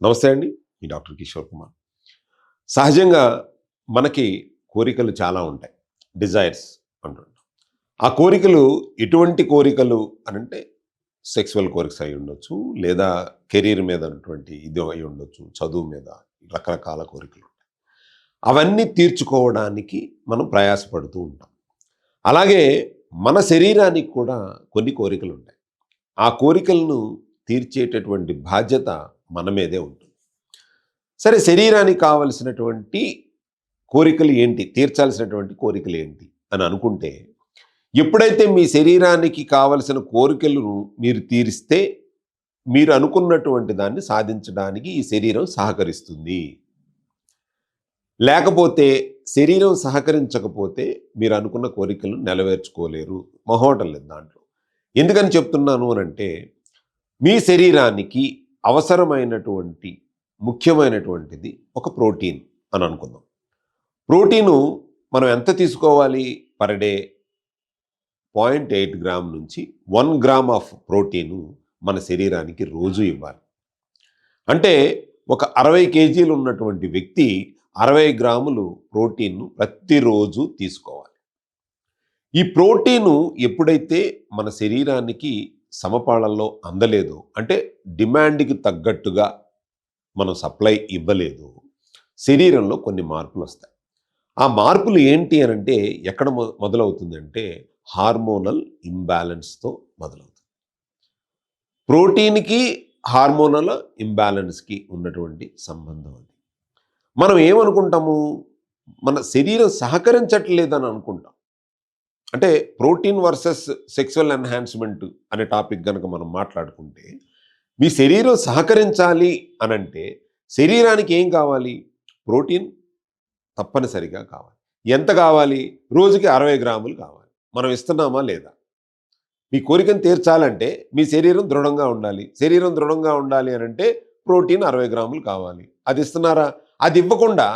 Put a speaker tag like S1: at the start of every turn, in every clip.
S1: నమస్తే అండి. మీ డాక్టర్ కిషోర్ కుమార్. సహజంగా మనకి కోరికలు చాలా ఉంటాయి. డిజైర్స్ అంటుంటాం. ఆ కోరికలు ఎటువంటి కోరికలు అనంటే సెక్సువల్ కోరికస్ అయి ఉండొచ్చు. లేదా కెరీర్ మీద ఉన్నటువంటి ఇది అయి ఉండొచ్చు. చదువు మీద రకరకాల కోరికలు ఉంటాయి. అవన్నీ తీర్చుకోవడానికి మనం ప్రయాసపడుతూ ఉంటాం. అలాగే మన శరీరానికి కూడా కొన్ని కోరికలు ఉంటాయి. ఆ కోరికలను తీర్చేటటువంటి బాధ్యత మన మీదే ఉంటుంది. సరే, శరీరానికి కావలసినటువంటి కోరికలు ఏంటి? తీర్చాల్సినటువంటి కోరికలు ఏంటి అని అనుకుంటే, ఎప్పుడైతే మీ శరీరానికి కావలసిన కోరికలను మీరు తీరిస్తే, మీరు అనుకున్నటువంటి దాన్ని సాధించడానికి ఈ శరీరం సహకరిస్తుంది. లేకపోతే శరీరం సహకరించకపోతే మీరు అనుకున్న కోరికలను నెరవేర్చుకోలేరు. మొహమాటం లేదు దాంట్లో. ఎందుకని చెప్తున్నాను అనంటే, మీ శరీరానికి అవసరమైనటువంటి ముఖ్యమైనటువంటిది ఒక ప్రోటీన్ అని అనుకుందాం. ప్రోటీను మనం ఎంత తీసుకోవాలి పర్ డే? 0.8 గ్రామ్ నుంచి 1 గ్రామ్ ఆఫ్ ప్రోటీను మన శరీరానికి రోజు ఇవ్వాలి. అంటే ఒక 60 కేజీలు ఉన్నటువంటి వ్యక్తి 60 గ్రాములు ప్రోటీన్ను ప్రతిరోజు తీసుకోవాలి. ఈ ప్రోటీను ఎప్పుడైతే మన శరీరానికి సమపాళల్లో అందలేదో, అంటే డిమాండ్కి తగ్గట్టుగా మనం సప్లై ఇవ్వలేదు, శరీరంలో కొన్ని మార్పులు వస్తాయి. ఆ మార్పులు ఏంటి అనంటే ఎక్కడ మొదలవుతుందంటే హార్మోనల్ ఇంబ్యాలెన్స్తో మొదలవుతుంది. ప్రోటీన్కి హార్మోనల్ ఇంబ్యాలెన్స్కి ఉన్నటువంటి సంబంధం అది. మనం ఏమనుకుంటాము? మన శరీరం సహకరించట్లేదని అనుకుంటాం. అంటే ప్రోటీన్ వర్సెస్ సెక్సువల్ ఎన్హాన్స్మెంట్ అనే టాపిక్ కనుక మనం మాట్లాడుకుంటే, మీ శరీరం సహకరించాలి అనంటే శరీరానికి ఏం కావాలి? ప్రోటీన్ తప్పనిసరిగా కావాలి. ఎంత కావాలి? రోజుకి 60 గ్రాములు కావాలి. మనం ఇస్తున్నామా లేదా? మీ కోరికను తీర్చాలంటే మీ శరీరం దృఢంగా ఉండాలి. శరీరం దృఢంగా ఉండాలి అనంటే ప్రోటీన్ 60 గ్రాములు కావాలి. అది ఇస్తున్నారా? అది ఇవ్వకుండా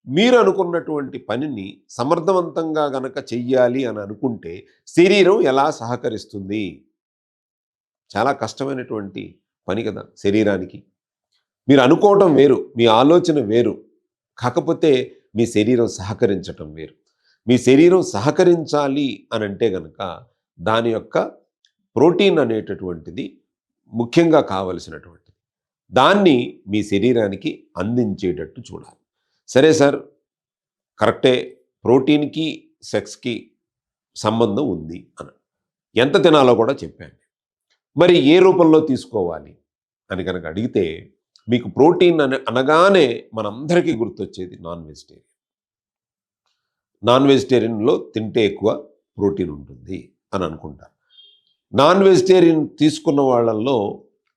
S1: మీరు అనుకున్నటువంటి పనిని సమర్థవంతంగా గనక చెయ్యాలి అని అనుకుంటే శరీరం ఎలా సహకరిస్తుంది? చాలా కష్టమైనటువంటి పని కదా శరీరానికి. మీరు అనుకోవటం వేరు, మీ ఆలోచన వేరు. కాకపోతే మీ శరీరం సహకరించటం వేరు. మీ శరీరం సహకరించాలి అనంటే గనక దాని యొక్క ప్రోటీన్ అనేటటువంటిది ముఖ్యంగా కావలసినటువంటిది. దాన్ని మీ శరీరానికి అందించేటట్టు చూడాలి. సరే సార్, కరెక్టే, ప్రోటీన్‌కి, సెక్స్‌కి సంబంధం ఉంది అని. ఎంత తినాలో కూడా చెప్పాను. మరి ఏ రూపంలో తీసుకోవాలి అని కనుక అడిగితే, మీకు ప్రోటీన్ అనగానే మనందరికీ గుర్తొచ్చేది నాన్ వెజిటేరియన్. నాన్ వెజిటేరియన్‌లో తింటే ఎక్కువ ప్రోటీన్ ఉంటుంది అని అనుకుంటారు. నాన్ వెజిటేరియన్ తీసుకున్న వాళ్ళల్లో,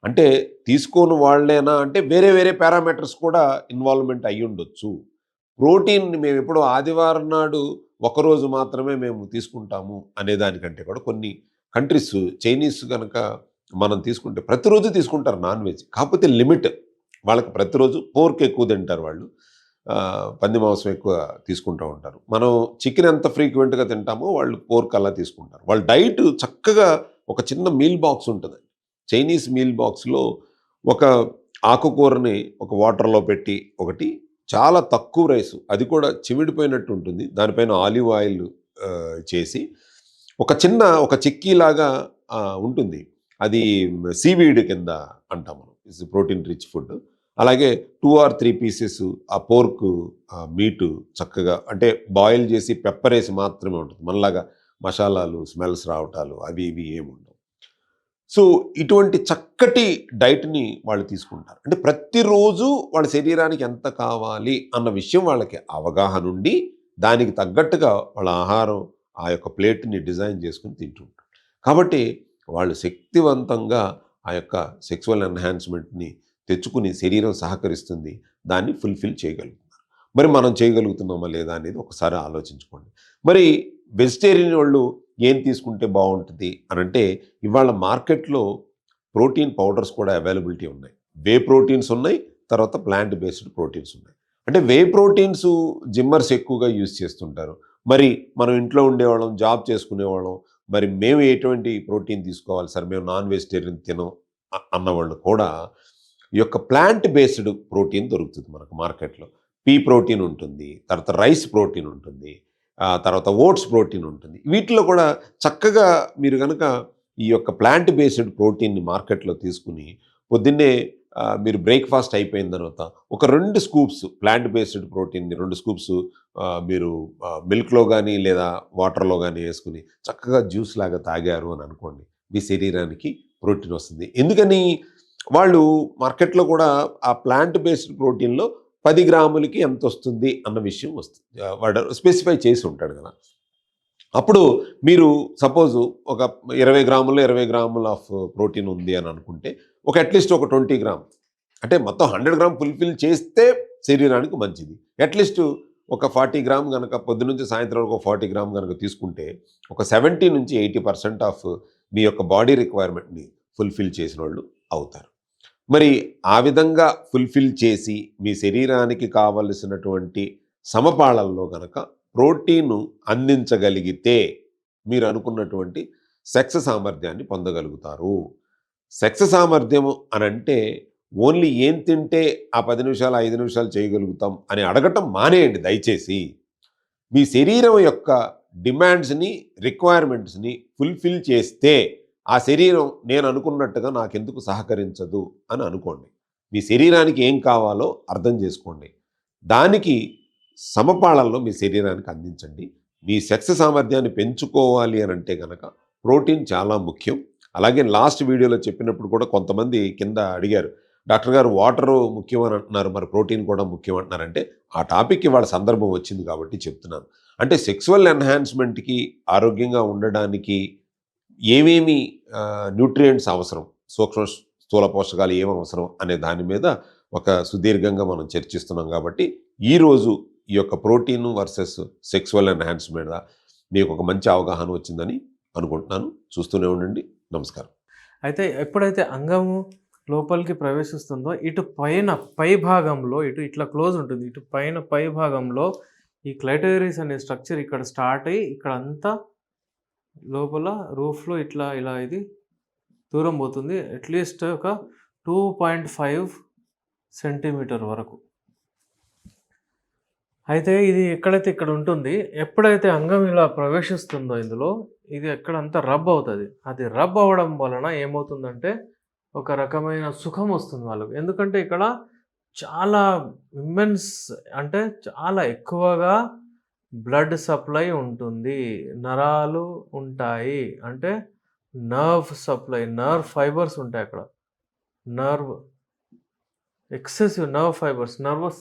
S1: అంటే తీసుకోని వాళ్ళేనా అంటే వేరే వేరే పారామీటర్స్ కూడా ఇన్వాల్వ్‌మెంట్ అయ్యుండొచ్చు. ప్రోటీన్ మేమెప్పుడో ఆదివారం నాడు ఒకరోజు మాత్రమే మేము తీసుకుంటాము అనేదానికంటే కూడా కొన్ని కంట్రీస్, చైనీస్ గనక మనం తీసుకుంటే ప్రతిరోజు తీసుకుంటారు నాన్ వెజ్. కాకపోతే లిమిట్. వాళ్ళకి ప్రతిరోజు పోర్క్ ఎక్కువ తింటారు వాళ్ళు. పంది మాంసం ఎక్కువ తీసుకుంటూ ఉంటారు. మనం చికెన్ ఎంత ఫ్రీక్వెంట్‌గా తింటామో వాళ్ళు పోర్క్ అలా తీసుకుంటారు. వాళ్ళ డైట్ చక్కగా ఒక చిన్న మీల్ బాక్స్ ఉంటదండి. చైనీస్ మీల్ బాక్స్‌లో ఒక ఆకుకూరని ఒక వాటర్‌లో పెట్టి ఒకటి, చాలా తక్కువ రైసు, అది కూడా చిమిడిపోయినట్టు ఉంటుంది. దానిపైన ఆలివ్ ఆయిల్ చేసి ఒక చిక్కీలాగా ఉంటుంది. అది సీవీడ్ కింద అంటాం మనం. It's protein rich food. అలాగే 2 ఆర్ 3 పీసెస్ ఆ పోర్క్ మీటు చక్కగా, అంటే బాయిల్ చేసి పెప్పరేసి మాత్రమే ఉంటుంది. మనలాగా మసాలాలు, స్మెల్స్ రావటాలు అవి ఇవి ఏముండవు. సో ఇటువంటి చక్కటి డైట్‌ని వాళ్ళు తీసుకుంటారు. అంటే ప్రతిరోజు వాళ్ళ శరీరానికి ఎంత కావాలి అన్న విషయం వాళ్ళకి అవగాహన ఉండి, దానికి తగ్గట్టుగా వాళ్ళ ఆహారం ఆ యొక్క ప్లేట్‌ని డిజైన్ చేసుకొని తింటుంటారు. కాబట్టి వాళ్ళు శక్తివంతంగా ఆ యొక్క సెక్సువల్ ఎన్హాన్స్‌మెంట్‌ని తెచ్చుకుని శరీరం సహకరిస్తుంది. దాన్ని ఫుల్‌ఫిల్ చేయగలుగుతున్నారు. మరి మనం చేయగలుగుతున్నామా లేదా అనేది ఒకసారి ఆలోచించుకోండి. మరి వెజిటేరియన్ వాళ్ళు ఏం తీసుకుంటే బావుంటది అనంటే, ఇవాళ మార్కెట్‌లో ప్రోటీన్ పౌడర్స్ కూడా అవైలబిలిటీ ఉన్నాయి. వే ప్రోటీన్స్ ఉన్నాయి. తర్వాత ప్లాంట్ బేస్డ్ ప్రోటీన్స్ ఉన్నాయి. అంటే వే ప్రోటీన్స్ జిమ్మర్స్ ఎక్కువగా యూజ్ చేస్తుంటారు. మరి మనం ఇంట్లో ఉండేవాళ్ళం, జాబ్ చేసుకునేవాళ్ళం, మరి మేము ఎటువంటి ప్రోటీన్ తీసుకోవాలి సార్? మేము నాన్ వెజిటేరియన్ తినం అన్నవాళ్ళు కూడా ఈ యొక్క ప్లాంట్ బేస్డ్ ప్రోటీన్ దొరుకుతుంది మనకు మార్కెట్‌లో. పీ ప్రోటీన్ ఉంటుంది. తర్వాత రైస్ ప్రోటీన్ ఉంటుంది. తర్వాత ఓట్స్ ప్రోటీన్ ఉంటుంది. వీటిలో కూడా చక్కగా మీరు గనక ఈ యొక్క ప్లాంట్ బేస్డ్ ప్రోటీన్‌ని మార్కెట్‌లో తీసుకొని పొద్దున్నే మీరు బ్రేక్‌ఫాస్ట్ అయిపోయిన తర్వాత ఒక 2 స్కూప్స్ ప్లాంట్ బేస్డ్ ప్రోటీన్‌ని 2 స్కూప్స్ మీరు మిల్క్‌లో గానీ లేదా వాటర్‌లో గానీ యేసుకొని చక్కగా జ్యూస్ లాగా తాగారు అని అనుకోండి. మీ శరీరానికి ప్రోటీన్ వస్తుంది. ఎందుకని వాళ్ళు మార్కెట్‌లో కూడా ఆ ప్లాంట్ బేస్డ్ ప్రోటీన్‌లో 10 గ్రాములకి ఎంతొస్తుంది అన్న విషయం వస్తుంది. వాడు స్పెసిఫై చేసి ఉంటాడు కదా! అప్పుడు మీరు సపోజు ఒక 20 గ్రాముల్లో 20 గ్రాముల ఆఫ్ ప్రోటీన్ ఉంది అని అనుకుంటే, ఒక అట్‌లీస్ట్ ఒక 20 గ్రామ్ అంటే మొత్తం 100 గ్రామ్ ఫుల్‌ఫిల్ చేస్తే శరీరానికి మంచిది. అట్‌లీస్ట్ ఒక 40 గ్రామ్ గనక పొద్దున్నుంచి సాయంత్రం వరకు 40 గ్రామ్ గనక తీసుకుంటే, ఒక 70-80% ఆఫ్ మీ యొక్క బాడీ రిక్వైర్మెంట్‌ని ఫుల్‌ఫిల్ చేసినోళ్ళు అవుతారు. మరి ఆ విధంగా ఫుల్‌ఫిల్ చేసి మీ శరీరానికి కావలసినటువంటి సమపాళల్లో గనక ప్రోటీన్‌ను అందించగలిగితే మీరు అనుకున్నటువంటి సెక్స్ సామర్థ్యాన్ని పొందగలుగుతారు. సెక్స్ సామర్థ్యము అనంటే ఓన్లీ ఏం తింటే ఆ 10 నిమిషాలు, 5 నిమిషాలు చేయగలుగుతాం అని అడగటం మానేయండి దయచేసి. మీ శరీరం యొక్క డిమాండ్స్‌ని, రిక్వైర్మెంట్స్‌ని ఫుల్‌ఫిల్ చేస్తే ఆ శరీరం నేను అనుకున్నట్టుగా నాకెందుకు సహకరించదు అని అనుకోండి. మీ శరీరానికి ఏం కావాలో అర్థం చేసుకోండి. దానికి సమపాళల్లో మీ శరీరానికి అందించండి. మీ సెక్స్ సామర్థ్యాన్ని పెంచుకోవాలి అనంటే గనక ప్రోటీన్ చాలా ముఖ్యం. అలాగే లాస్ట్ వీడియోలో చెప్పినప్పుడు కూడా కొంతమంది కింద అడిగారు. డాక్టర్ గారు వాటరు ముఖ్యం అని అంటున్నారు. మరి ప్రోటీన్ కూడా ముఖ్యం అంటున్నారంటే, ఆ టాపిక్ ఇవాళ సందర్భం వచ్చింది కాబట్టి చెప్తున్నాను. అంటే సెక్సువల్ ఎన్హాన్స్‌మెంట్‌కి, ఆరోగ్యంగా ఉండడానికి ఏమేమి న్యూట్రియంట్స్ అవసరం, సూక్ష్మ, స్థూల పోషకాలు ఏమి అవసరం అనే దాని మీద ఒక సుదీర్ఘంగా మనం చర్చిస్తున్నాం కాబట్టి, ఈరోజు ఈ యొక్క ప్రోటీన్ వర్సెస్ సెక్సువల్ ఎన్హాన్స్ మీద మీకు ఒక మంచి అవగాహన వచ్చిందని అనుకుంటున్నాను. చూస్తూనే ఉండండి. నమస్కారం.
S2: అయితే ఎప్పుడైతే అంగము లోపలికి ప్రవేశిస్తుందో ఇటు పైన పై భాగంలో ఇటు ఇట్లా క్లోజ్ ఉంటుంది. ఇటు పైన పై భాగంలో ఈ క్లైటోరిస్ అనే స్ట్రక్చర్ ఇక్కడ స్టార్ట్ అయ్యి ఇక్కడంతా లోపల రూఫ్‌లో ఇట్లా ఇలా ఇది దూరం పోతుంది. అట్‌లీస్ట్ ఒక 2.5 సెంటీమీటర్ వరకు. అయితే ఇది ఎక్కడైతే ఇక్కడ ఉంటుంది. ఎప్పుడైతే అంగం ఇలా ప్రవేశిస్తుందో ఇందులో ఇది ఎక్కడంతా రబ్ అవుతది. అది రబ్ అవ్వడం వలన ఏమవుతుందంటే ఒక రకమైన సుఖం వస్తుంది వాళ్ళకి. ఎందుకంటే ఇక్కడ చాలా ఇమ్మెన్స్ అంటే చాలా ఎక్కువగా బ్లడ్ సప్లై ఉంటుంది. నరాలు ఉంటాయి. అంటే నర్వ్ సప్లై, నర్వ్ ఫైబర్స్ ఉంటాయి అక్కడ. Nerve excessive nerve fibres, nervous